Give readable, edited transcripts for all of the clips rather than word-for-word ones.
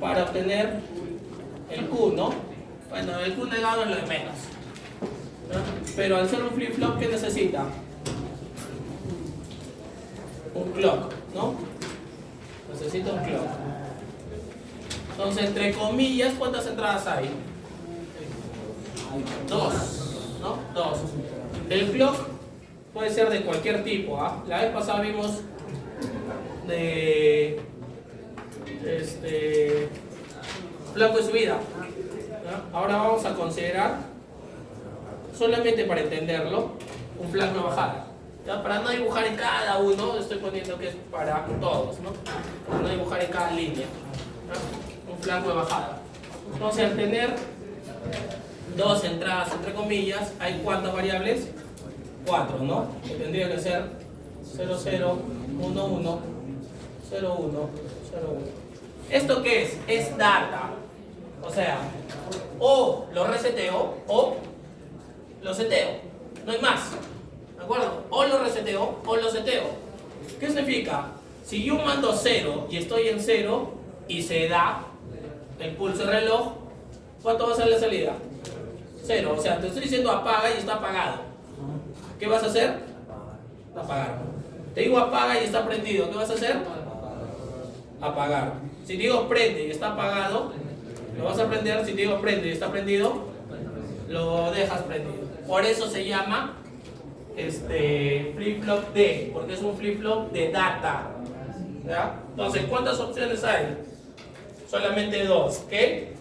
para obtener el Q, ¿no? Bueno, el Q negado es lo de menos, ¿no? Pero al ser un flip-flop, ¿qué necesita? Un clock, ¿no? Necesita un clock. Entonces, entre comillas, ¿cuántas entradas hay? 2, ¿no? 2. El clock puede ser de cualquier tipo, ¿ah? La vez pasada vimos de flanco de subida, ¿no? Ahora vamos a considerar, solamente para entenderlo, un flanco de bajada, ¿ya? Para no dibujar en cada uno, estoy poniendo que es para todos, ¿no? Para no dibujar en cada línea, ¿no? Un flanco de bajada. Entonces, al tener 2 entradas entre comillas, ¿hay cuántas variables? 4, ¿no? Que tendría que ser 0, 0, 1, 1, 0, 1, 0, 1. ¿Esto qué es? Es data. O sea, o lo reseteo o lo seteo. No hay más. ¿De acuerdo? O lo reseteo o lo seteo. ¿Qué significa? Si yo mando 0 y estoy en 0 y se da el pulso de reloj, ¿cuánto va a ser la salida? 0. O sea, te estoy diciendo apaga y está apagado. ¿Qué vas a hacer? Apagar. Te digo apaga y está prendido. ¿Qué vas a hacer? Apagar. Si te digo prende y está apagado, lo vas a prender. Si te digo prende y está prendido, lo dejas prendido. Por eso se llama flip-flop D, porque es un flip-flop de data, ¿ya? Entonces, ¿cuántas opciones hay? Solamente 2. ¿Qué?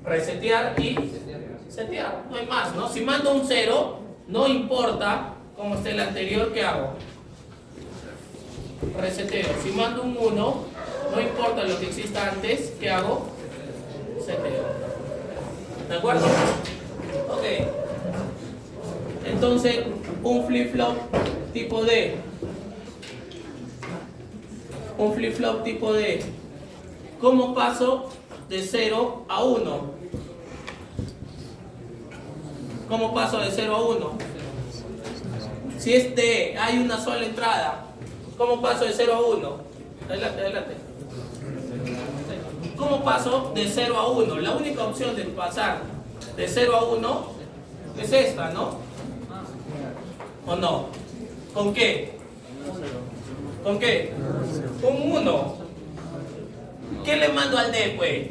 Resetear y setear. No hay más, ¿no? Si mando un 0, no importa cómo esté el anterior, ¿qué hago? Reseteo. Si mando un 1, no importa lo que exista antes, ¿qué hago? Seteo. ¿De acuerdo? Ok. Entonces, un flip-flop tipo D. Un flip-flop tipo D. ¿Cómo paso de 0 a 1? ¿Cómo paso de 0 a 1? Si es D, hay una sola entrada. ¿Cómo paso de 0 a 1? Adelante, adelante. ¿Cómo paso de 0 a 1? La única opción de pasar de 0 a 1 es esta, ¿no? ¿O no? ¿Con qué? ¿Con qué? Con 1. ¿Qué le mando al D, pues?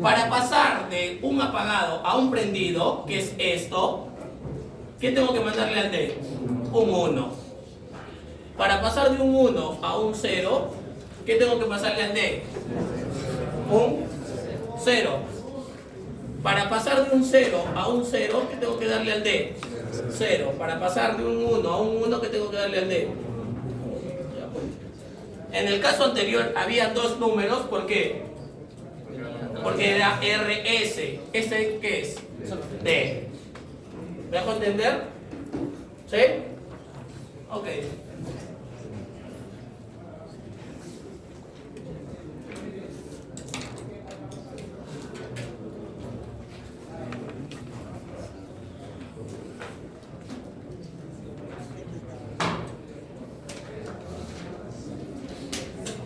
Para pasar de un apagado a un prendido, que es esto, ¿qué tengo que mandarle al D? Un 1. Para pasar de un 1 a un 0, ¿qué tengo que pasarle al D? Un 0. Para pasar de un 0 a un 0, ¿qué tengo que darle al D? 0. Para pasar de un 1 a un 1, ¿qué tengo que darle al D? En el caso anterior había 2 números, ¿por qué? Porque era RS. ¿Este qué es? D. ¿Me dejo entender? ¿Sí? Ok.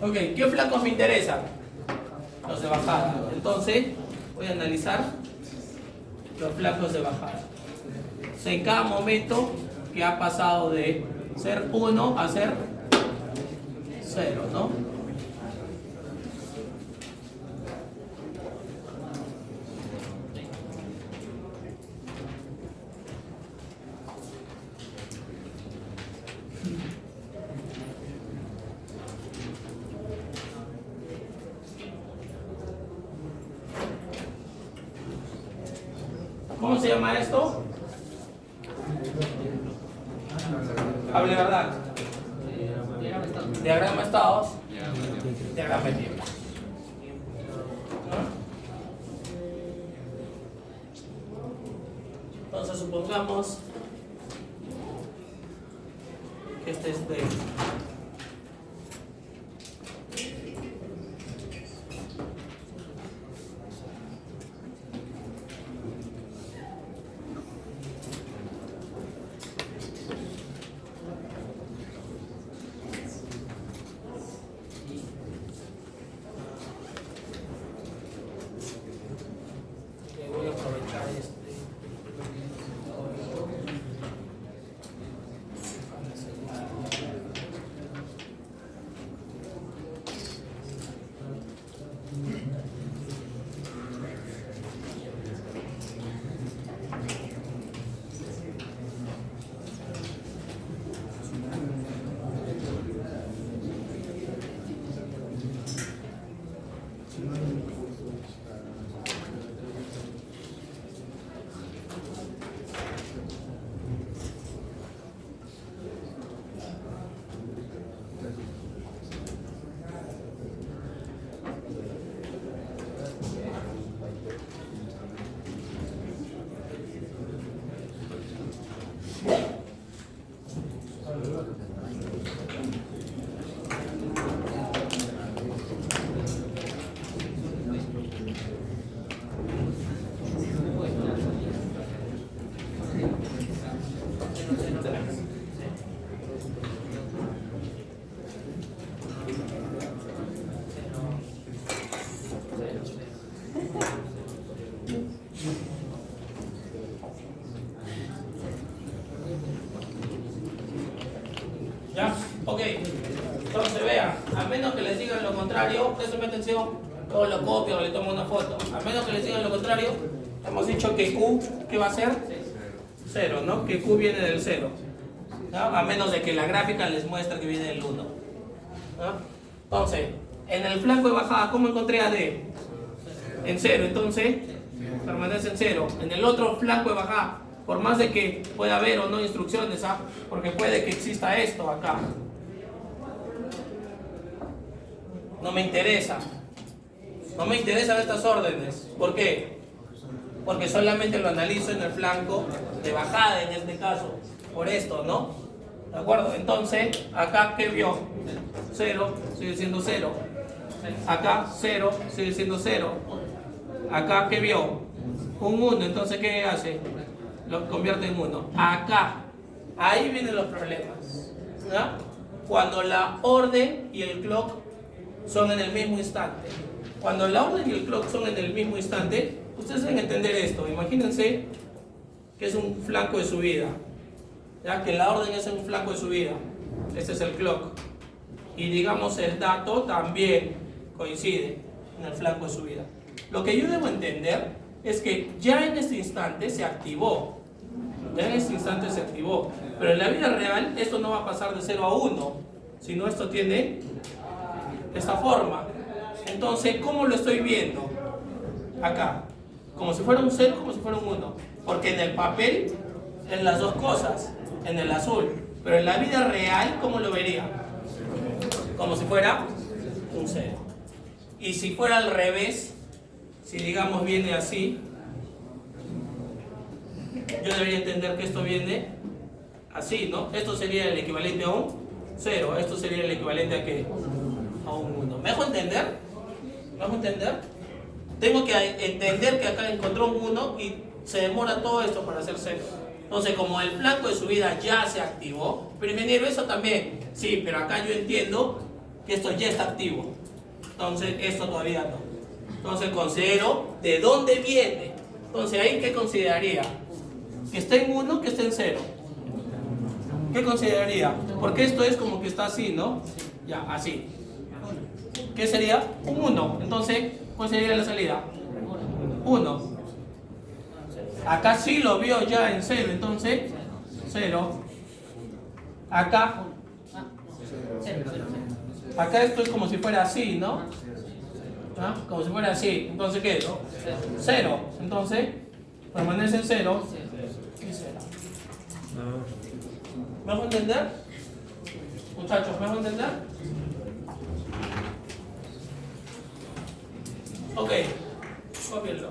Ok, ¿qué flancos me interesan? Los de bajada. Entonces, voy a analizar los flancos de bajada. O sea, en cada momento que ha pasado de ser 1 a ser 0, ¿no? ¿Cómo se llama esto? Hable verdad. Diagrama de estados. Diagrama de tiempo. Entonces supongamos que este es B. contrario, préstame atención, luego lo copio o le tomo una foto. A menos que les digan lo contrario, hemos dicho que Q, ¿qué va a ser? 0, ¿no? Que Q viene del 0. ¿No? A menos de que la gráfica les muestre que viene del 1. ¿No? Entonces, en el flanco de bajada, ¿cómo encontré a D? En 0, entonces permanece en 0. En el otro flanco de bajada, por más de que pueda haber o no instrucciones, ¿ah? Porque puede que exista esto acá. No me interesa. No me interesan estas órdenes. ¿Por qué? Porque solamente lo analizo en el flanco de bajada, en este caso. Por esto, ¿no? ¿De acuerdo? Entonces, acá, ¿qué vio? 0, sigue siendo 0. Acá, 0, sigue siendo 0. Acá, ¿qué vio? Un 1, entonces, ¿qué hace? Lo convierte en 1. Acá, ahí vienen los problemas. ¿No? Cuando la orden y el clock son en el mismo instante. Cuando la orden y el clock son en el mismo instante, ustedes deben entender esto. Imagínense que es un flanco de subida. Ya que la orden es en un flanco de subida. Este es el clock. Y digamos el dato también coincide en el flanco de subida. Lo que yo debo entender es que ya en este instante se activó. Ya en este instante se activó. Pero en la vida real esto no va a pasar de 0 a 1. Sino esto tiene esta forma. Entonces, ¿cómo lo estoy viendo? Acá. Como si fuera un 0, como si fuera un 1. Porque en el papel, en las dos cosas. En el azul. Pero en la vida real, ¿cómo lo vería? Como si fuera un 0. Y si fuera al revés, si digamos viene así, yo debería entender que esto viene así, ¿no? Esto sería el equivalente a un 0. Esto sería el equivalente a ¿qué? A un 1. ¿Me dejo entender? ¿Me dejo entender? Tengo que entender que acá encontró un 1 y se demora todo esto para hacer 0. Entonces, como el flanco de subida ya se activó, pero ingeniero, eso también, sí, pero acá yo entiendo que esto ya está activo. Entonces, esto todavía no. Entonces, considero de dónde viene. Entonces, ahí, ¿qué consideraría? ¿Que esté en 1, que esté en 0? ¿Qué consideraría? Porque esto es como que está así, ¿no? Ya, así. ¿Qué sería? Un 1. Entonces, ¿cuál sería la salida? 1. Acá sí lo vio ya en 0, entonces 0. Acá. Acá esto es como si fuera así, ¿no? ¿Ah? Como si fuera así. Entonces, ¿qué es? 0. Entonces, permanece en 0. Y 0. ¿Me hago entender? Muchachos, ¿me hago entender? Ok. Cópienlo.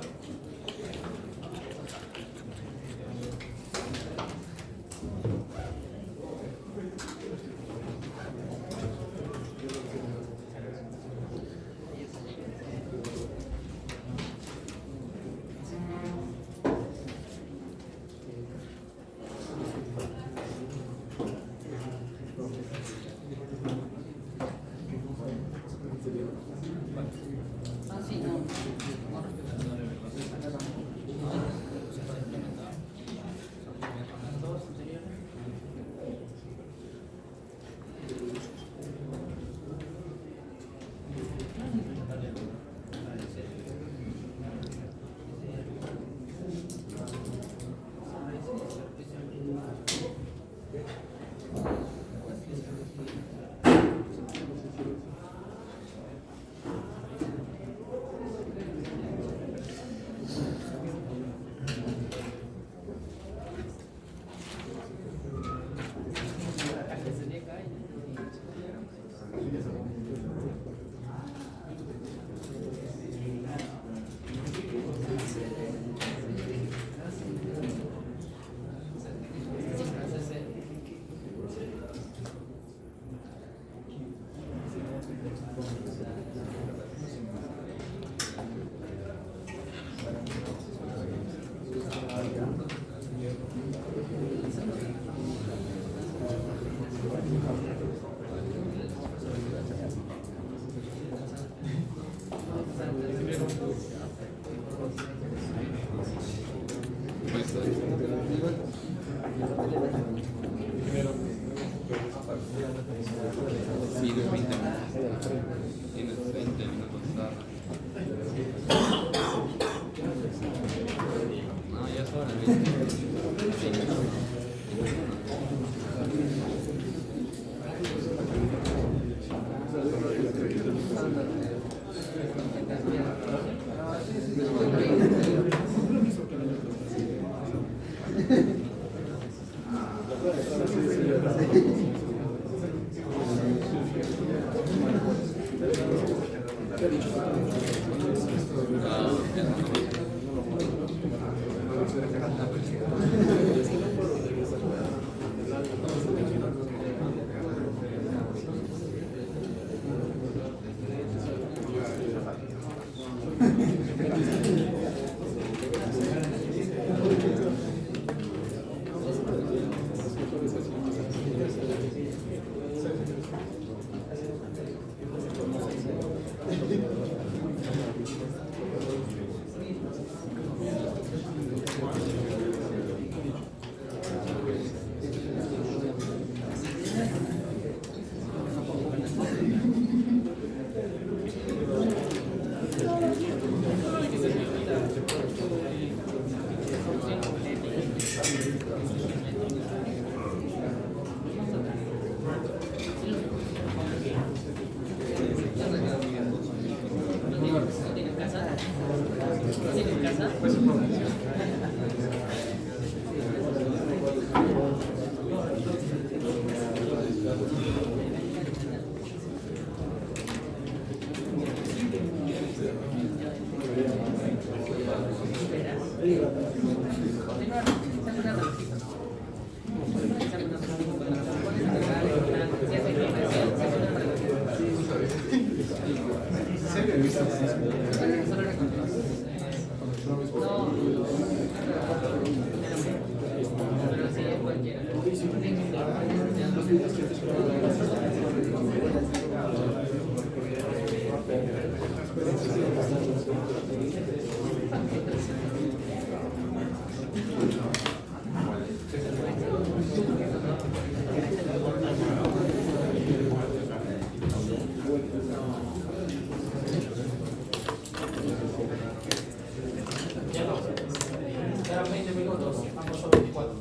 Quedan 20 minutos, vamos a 24.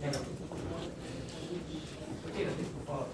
Venga. Retírate, por favor.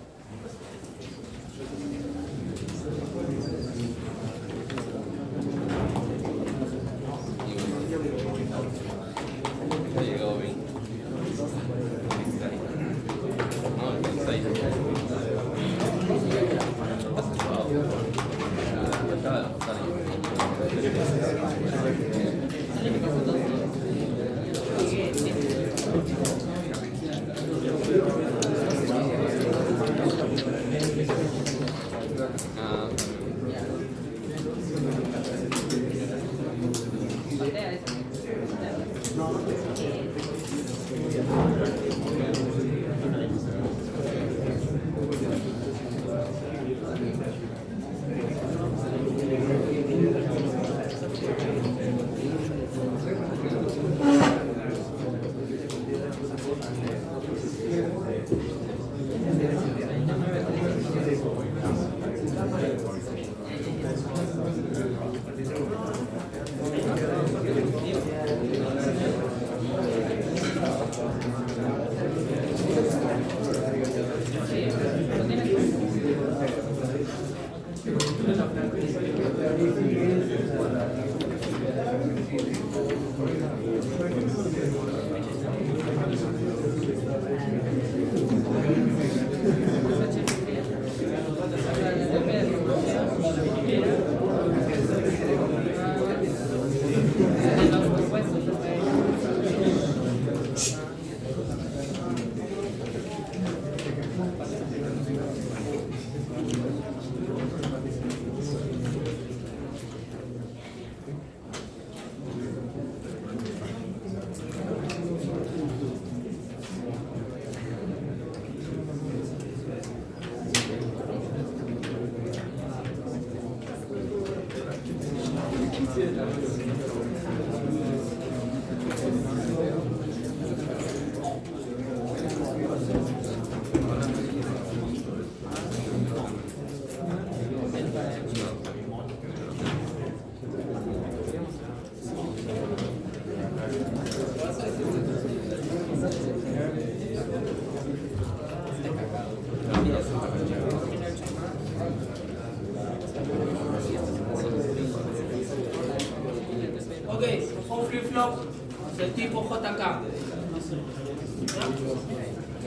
Del tipo JK.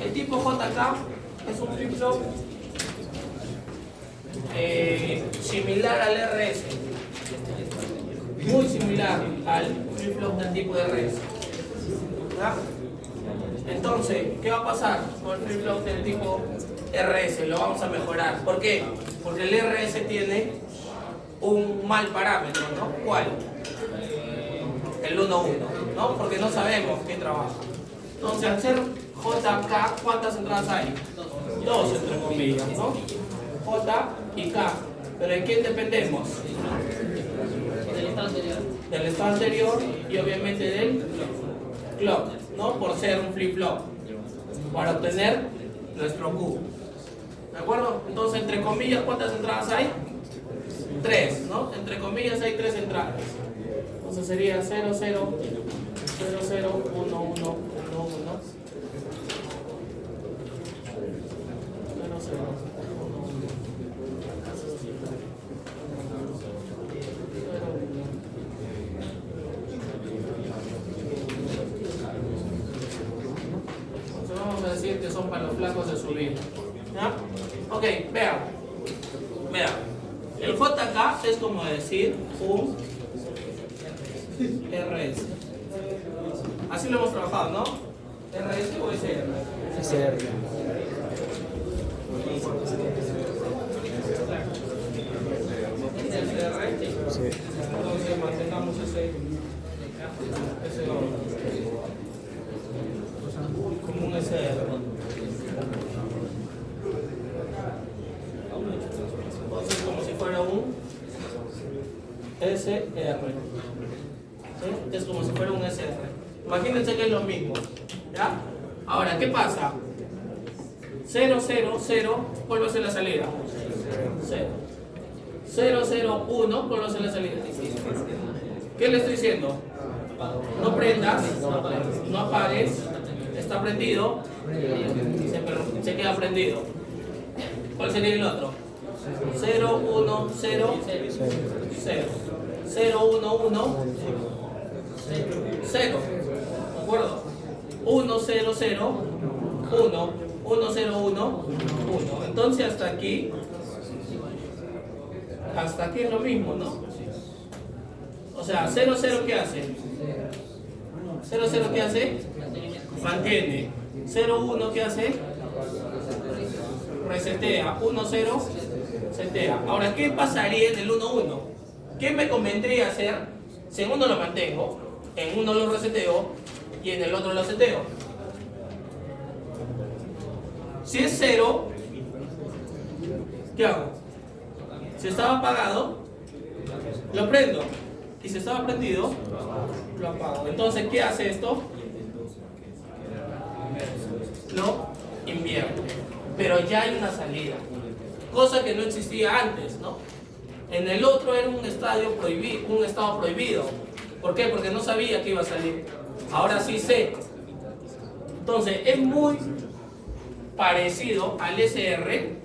El tipo JK es un flip-flop similar al RS. Muy similar al flip-flop del tipo de RS. ¿Ya? Entonces, ¿qué va a pasar con el flip-flop del tipo RS? Lo vamos a mejorar. ¿Por qué? Porque el RS tiene un mal parámetro, ¿no? ¿Cuál? El 1-1, ¿no? Porque no sabemos qué trabaja. Entonces, al ser JK, ¿cuántas entradas hay? 2 entre comillas, ¿no? J y K. ¿Pero en quién dependemos? Del estado anterior y obviamente del clock, ¿no? Por ser un flip-flop. Para obtener nuestro Q. ¿De acuerdo? Entonces, entre comillas, ¿cuántas entradas hay? 3, ¿no? Entre comillas hay 3 entradas. Entonces sería 0, 0, 0, 0, 1, 1, 1, 1. 0, 0, 1, 1. Entonces vamos a decir que son para los flacos de subida. ¿Ya? Ok, vean. Vean. El JK es como decir un RS. Así lo hemos trabajado, ¿no? ¿RS o SR? SR. SR. Sí. Entonces mantengamos ese como un SR. Entonces como si fuera un SR. ¿Sí? Es como si fuera un SR. Imagínense que es lo mismo. ¿Ya? Ahora, ¿qué pasa? 0, 0, 0, ¿cuál va a ser la salida? 0. 0, 0, 1, ¿cuál va a ser la salida? ¿Qué le estoy diciendo? No prendas, no apagues, está prendido, se queda prendido. ¿Cuál sería el otro? 0, 1, 0, 0. 0, 1, 1, 0. ¿De acuerdo? 1, 0, 0, 1, 1, 0, 1, 1. Entonces hasta aquí es lo mismo, ¿no? O sea, 0, 0, ¿qué hace? 0, 0, ¿qué hace? Mantiene. 0, 1, ¿qué hace? Resetea. 1, 0, setea. Ahora, ¿qué pasaría en el 1, 1? ¿Qué me convendría hacer si en uno lo mantengo, en uno lo reseteo y en el otro lo seteo? Si es 0, ¿qué hago? Si estaba apagado, lo prendo. Y si estaba prendido, lo apago. Entonces, ¿qué hace esto? Lo invierto. Pero ya hay una salida. Cosa que no existía antes, ¿no? En el otro era un estado prohibido. ¿Por qué? Porque no sabía que iba a salir. Ahora sí sé. Entonces, es muy parecido al SR.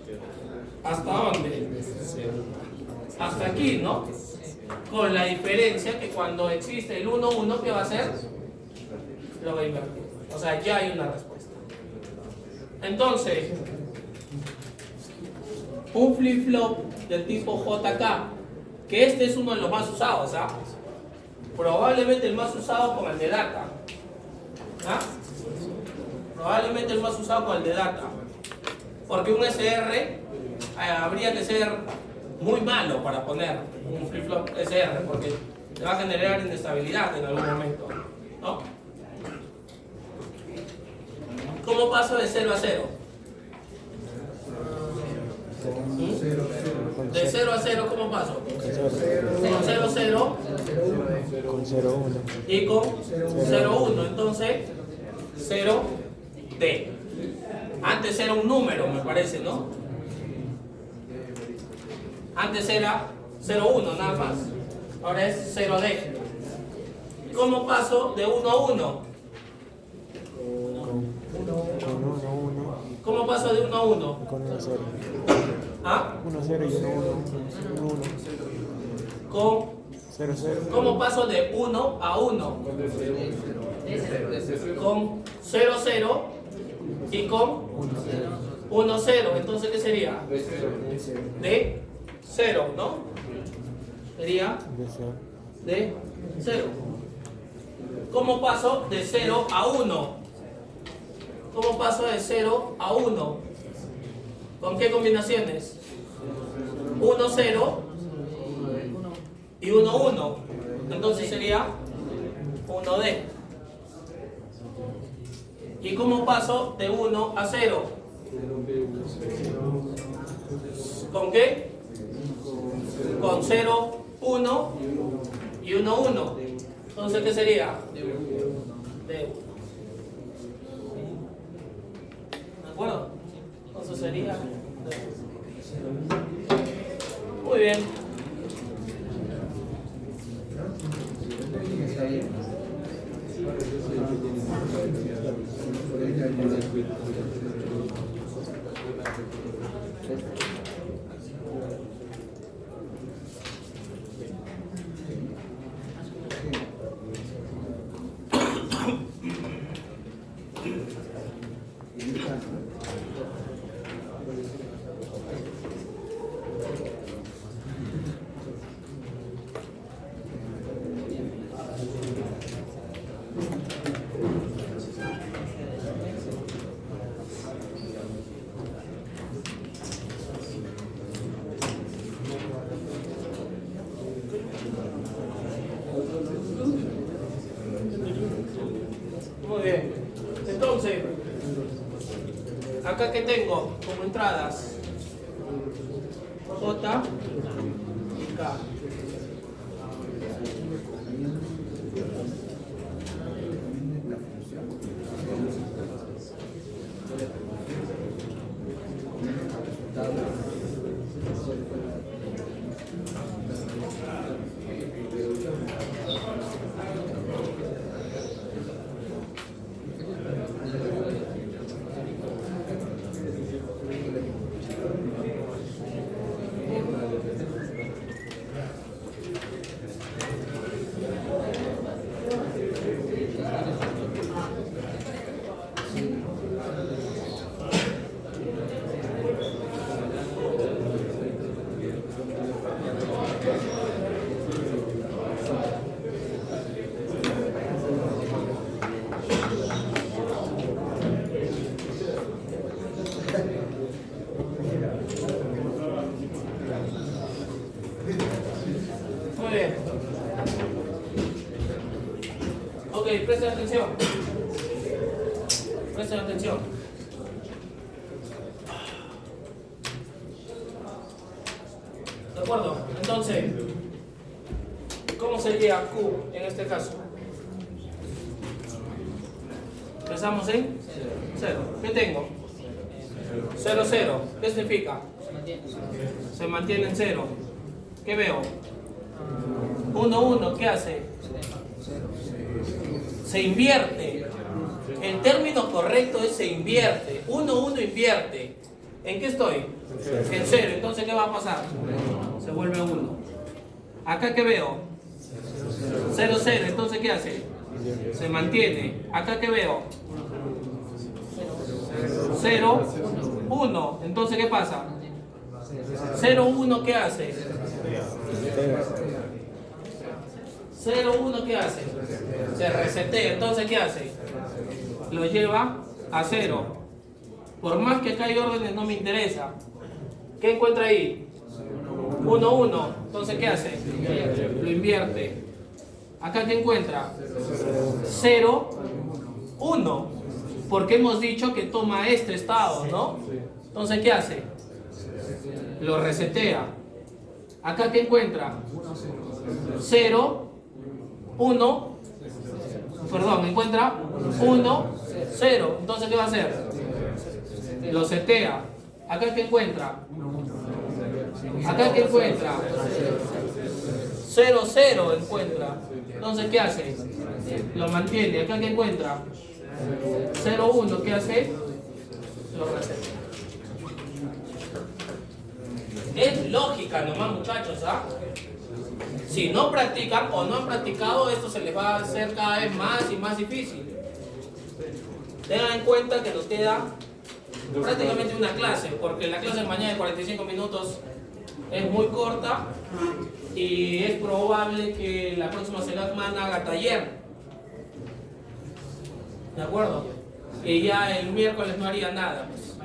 ¿Hasta dónde? Hasta aquí, ¿no? Con la diferencia que cuando existe el 1-1, ¿qué va a hacer? Lo va a invertir. O sea, ya hay una respuesta. Entonces, un flip-flop del tipo JK, que este es uno de los más usados, ¿ah? Probablemente el más usado con el de data. ¿Ah? Probablemente el más usado con el de data. Porque un SR habría que ser muy malo para poner un flip-flop SR, porque te va a generar inestabilidad en algún momento, ¿no? ¿Cómo paso de 0 a 0? De 0 a 0, ¿cómo paso? Con 0, 0 Con 0, 1. y con 0, 1. Entonces, 0, D. Antes era un número, me parece, ¿no? Antes era 0, 1, nada más. Ahora es 0D. ¿Cómo paso de 1 a 1? Con 1, 1. ¿Cómo paso de 1 a 1? Con 1, 0. ¿Ah? 1, 0 y 1, 1. 1, 1. Con 0, 0. ¿Cómo paso de 1 a 1? Con 0, 0 y con 1, 0. Entonces, ¿qué sería? De 0, ¿no? Sería De cero. de 0. ¿Cómo paso de 0 a 1? ¿Cómo paso de 0 a 1? ¿Con qué combinaciones? 1, 0 y 1, 1. Entonces sería 1D. ¿Y cómo paso de 1 a 0? ¿Con qué? Con 0, 1 y 1, 1. Entonces, ¿qué sería? D1. ¿De acuerdo? Entonces sería D1. Muy bien. Muy bien. Entonces, acá que tengo como entradas J y K. Muy bien. Ok, presten atención. Presten atención. ¿De acuerdo? Entonces, ¿cómo sería Q en este caso? Empezamos en 0. ¿Qué tengo? 0, 0. ¿Qué significa? Se mantiene en 0. ¿Qué veo? 1, 1. ¿Qué hace? Se invierte. El término correcto es se invierte. 1, 1 invierte. ¿En qué estoy? En 0. Entonces, ¿qué va a pasar? Se vuelve 1. ¿Acá qué veo? 0, 0. Entonces, ¿qué hace? Se mantiene. ¿Acá qué veo? 0, 1. Entonces, ¿qué pasa? 0, 1, ¿qué hace? 0, 1, ¿qué hace? Se resetea. Entonces, ¿qué hace? Lo lleva a 0. Por más que acá hay órdenes, no me interesa. ¿Qué encuentra ahí? 1, 1. Entonces, ¿qué hace? Lo invierte. ¿Acá qué encuentra? 0, 1. Porque hemos dicho que toma este estado, ¿no? Entonces, ¿qué hace? Lo resetea. ¿Acá qué encuentra? 0, 1. Perdón, encuentra 1, 0. Entonces, ¿qué va a hacer? Lo setea. ¿Acá qué encuentra? ¿Acá qué encuentra? 0, 0 encuentra. Entonces, ¿qué hace? Lo mantiene. ¿Acá qué encuentra? 0, 1. ¿Qué hace? Lo resetea. Es lógica nomás, muchachos, ¿ah? Si no practican o no han practicado, esto se les va a hacer cada vez más y más difícil. Tengan en cuenta que nos queda prácticamente una clase, porque la clase de mañana de 45 minutos es muy corta y es probable que la próxima semana haga taller. ¿De acuerdo? Y ya el miércoles no haría nada, pues.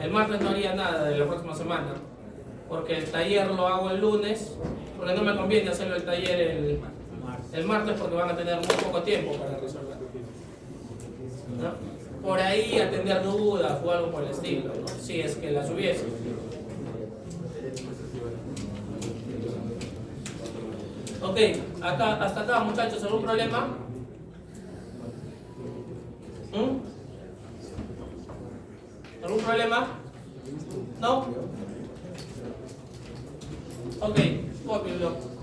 El martes no haría nada de la próxima semana, porque el taller lo hago el lunes, porque no me conviene hacerlo el taller el martes porque van a tener muy poco tiempo para resolver, ¿no? Por ahí atender dudas o algo por el estilo, ¿no? Si es que las hubiese. Ok, hasta acá muchachos, ¿algún problema? ¿Algún problema? ¿No? Ok, cópienlo.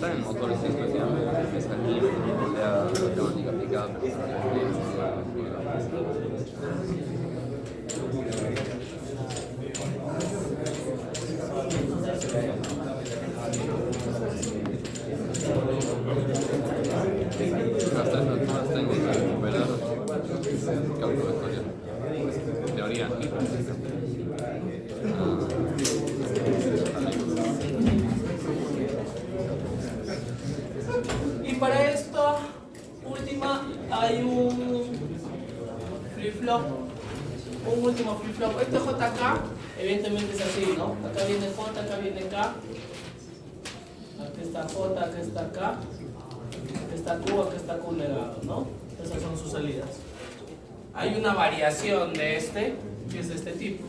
Están en motores inclusive, me salí la temática aplicada, hasta esas alturas tengo que recuperar cálculo vectorial, teoría y práctica. Y para esto hay un flip-flop, un último flip-flop. Este JK, evidentemente es así, ¿no? Acá viene J, acá viene K. Aquí está J, aquí está K. Aquí está Q, aquí está Q legado, ¿no? Esas son sus salidas. Hay una variación de este, que es de este tipo.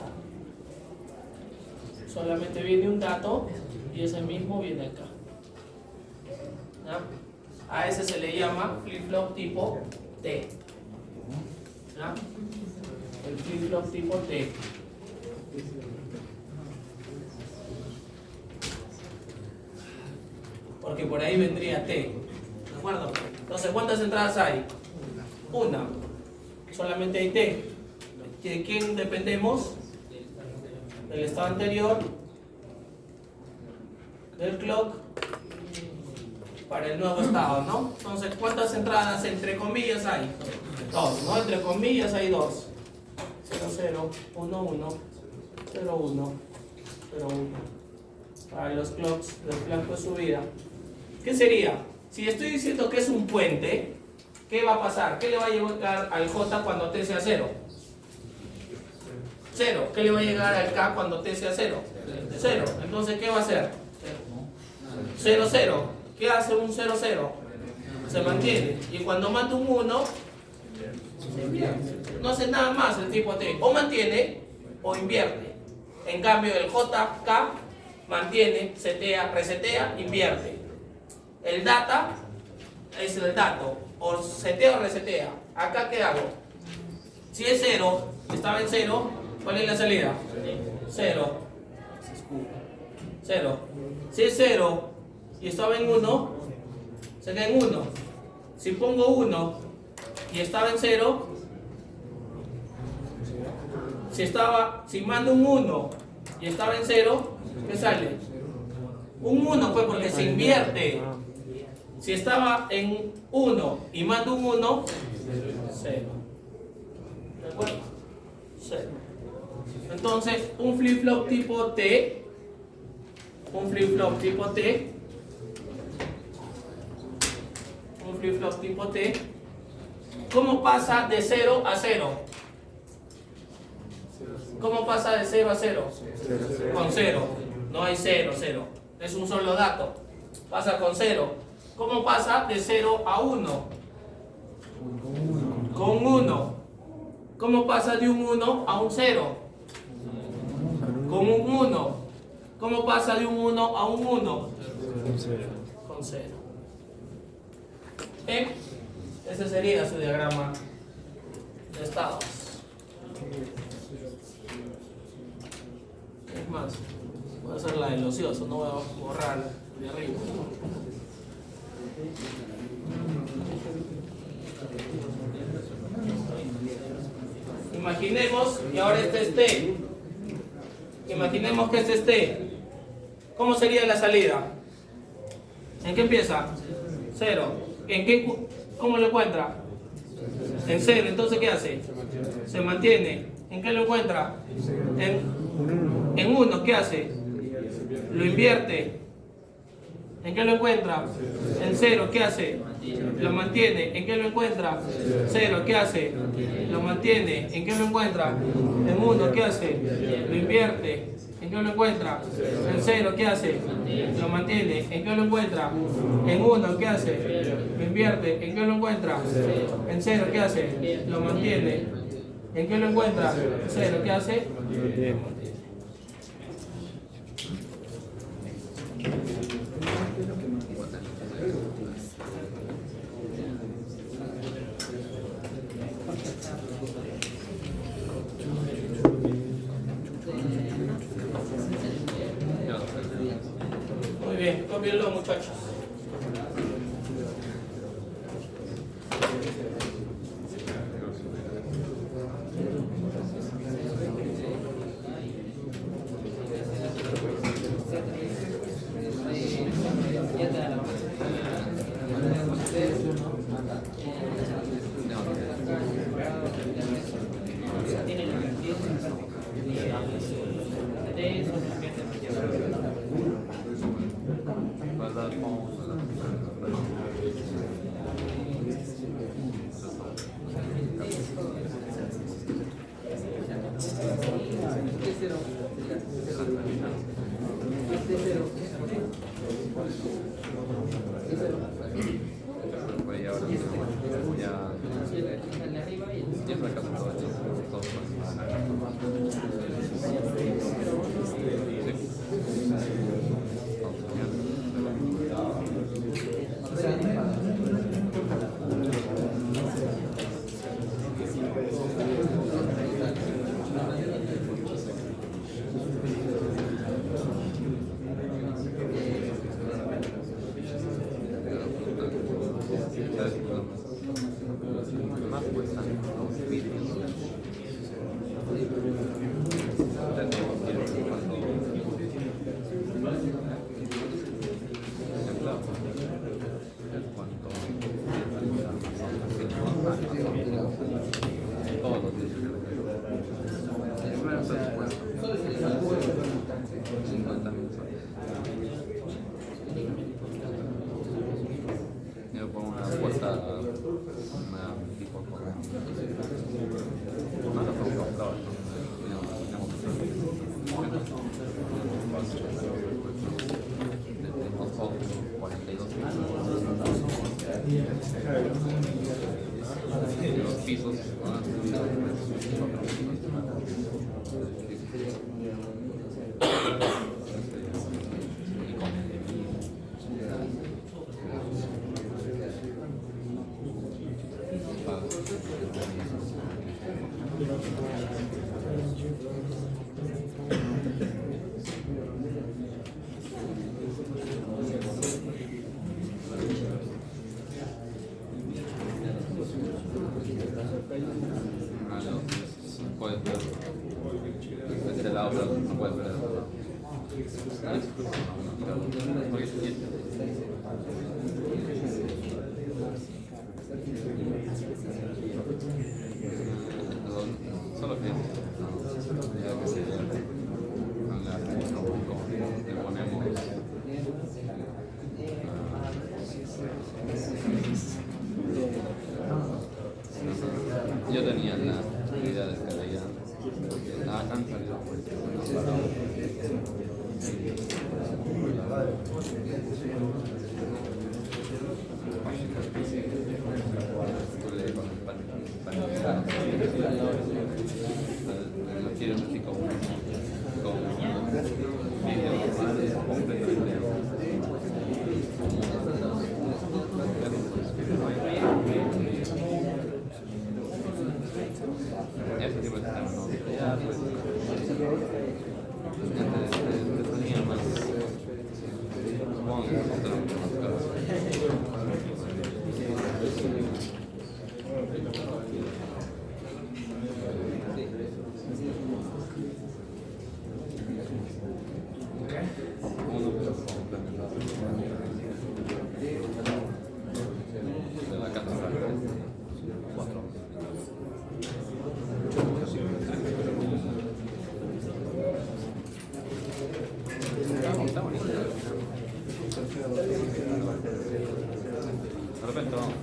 Solamente viene un dato y ese mismo viene acá. ¿Ya? A ese se le llama flip-flop tipo T. ¿Ya? El flip-flop tipo T. Porque por ahí vendría T. ¿De acuerdo? Entonces, ¿cuántas entradas hay? Una. Solamente hay T. ¿De quién dependemos? Del estado anterior, del clock, para el nuevo estado, ¿no? Entonces, ¿cuántas entradas entre comillas hay? Dos, ¿no? Entre comillas hay dos. 0, 0, 1, 1, 0, 1, 0, 1. Para los clocks del flanco de subida. ¿Qué sería? Si estoy diciendo que es un puente, ¿qué va a pasar? ¿Qué le va a llegar al J cuando T sea 0? 0. ¿Qué le va a llegar al K cuando T sea 0? 0. Entonces, ¿qué va a hacer? 0, 0. ¿Qué hace un 0, 0? Se mantiene. Y cuando manda un 1, no hace nada más el tipo T. O mantiene o invierte. En cambio, el JK mantiene, setea, resetea, invierte. El data es el dato. O setea o resetea. Acá, ¿qué hago? Si es 0, estaba en 0, ¿cuál es la salida? 0. 0. Si es 0 y estaba en 1, se queda en 1. Si pongo 1 y estaba en 0, si mando un 1 y estaba en 0, ¿qué sale? Un 1, pues, porque se invierte. Si estaba en 1 y mando un 1, 0. ¿De acuerdo? 0. Entonces, un flip-flop tipo T, un flip-flop tipo T, un flip-flop tipo T, ¿cómo pasa de 0 a 0? ¿Cómo pasa de 0 a 0? Con 0. No hay 0, 0. Es un solo dato. Pasa con 0. ¿Cómo pasa de 0 a 1? Con 1. ¿Cómo pasa de un 1 a un 0? Con un 1. ¿Cómo pasa de un 1 a un 1? Con 0. Ese sería su diagrama de estados. Es más, voy a hacer la del ocioso, no voy a borrar de arriba. Imaginemos que ahora este es T. Imaginemos que este es T. ¿Cómo sería la salida? ¿En qué empieza? 0. ¿En qué? ¿Cómo lo encuentra? En 0. Entonces, ¿qué hace? Se mantiene. ¿En qué lo encuentra? En 1. ¿Qué hace? Lo invierte. ¿En qué lo encuentra? En 0. ¿Qué hace? Lo mantiene. ¿En qué lo encuentra? 0. ¿Qué hace? Lo mantiene. ¿En qué lo encuentra? En 1. ¿Qué hace? Lo invierte. ¿En qué lo encuentra? En 0. ¿Qué hace? Lo mantiene. ¿En qué lo encuentra? En 1. ¿Qué hace? Lo invierte. ¿En qué lo encuentra? En 0. ¿Qué hace? Lo mantiene. ¿En qué lo encuentra? 0. ¿Qué hace? Muy bien, cópienlo, muchachos. Por ahí ahora ya fracaso todo esto. Todo más cuestan los vídeos. Todos los días. Yo pongo una puerta, una tipo no la pongo comprado, tenemos 42 los pisos puedes ver de este lado, pero no puedes ver de otro lado. Solo que ya que se le ponemos yo tenía la idea de que veía han salido no quiero así como video normal completo. Ese tipo de sistema, ¿no? Ya, pues, tenía más, supongo que es otro más caro. Uno, pero complementado. De la casa, 4. Está bonito. De repente vamos a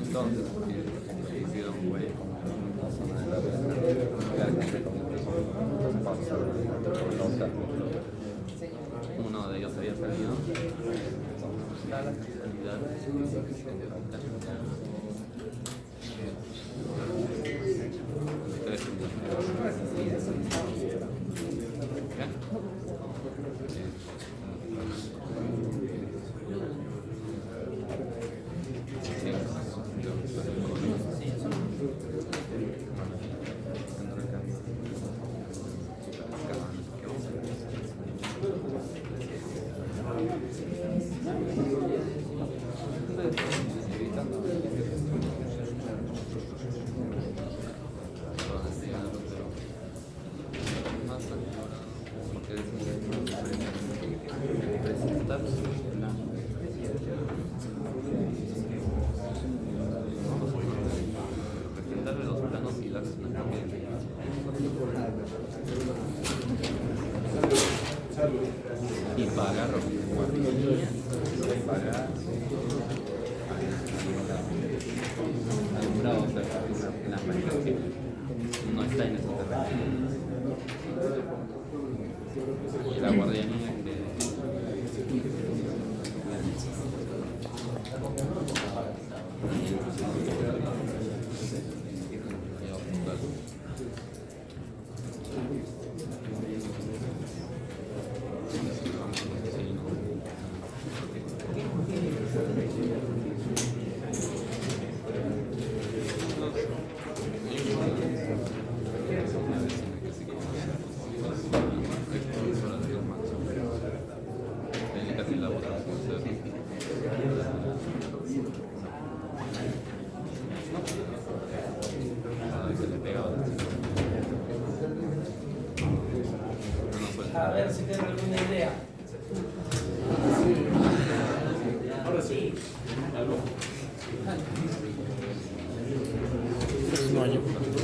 entonces hicieron un güey como una zona de la uno de ellos había salido la calidad Y pagar guardería, pagar alumbrado, o sea, las máquinas que no está en ese terreno. Y la guardianía que A ver si tienen alguna idea. Ahora sí. No hay.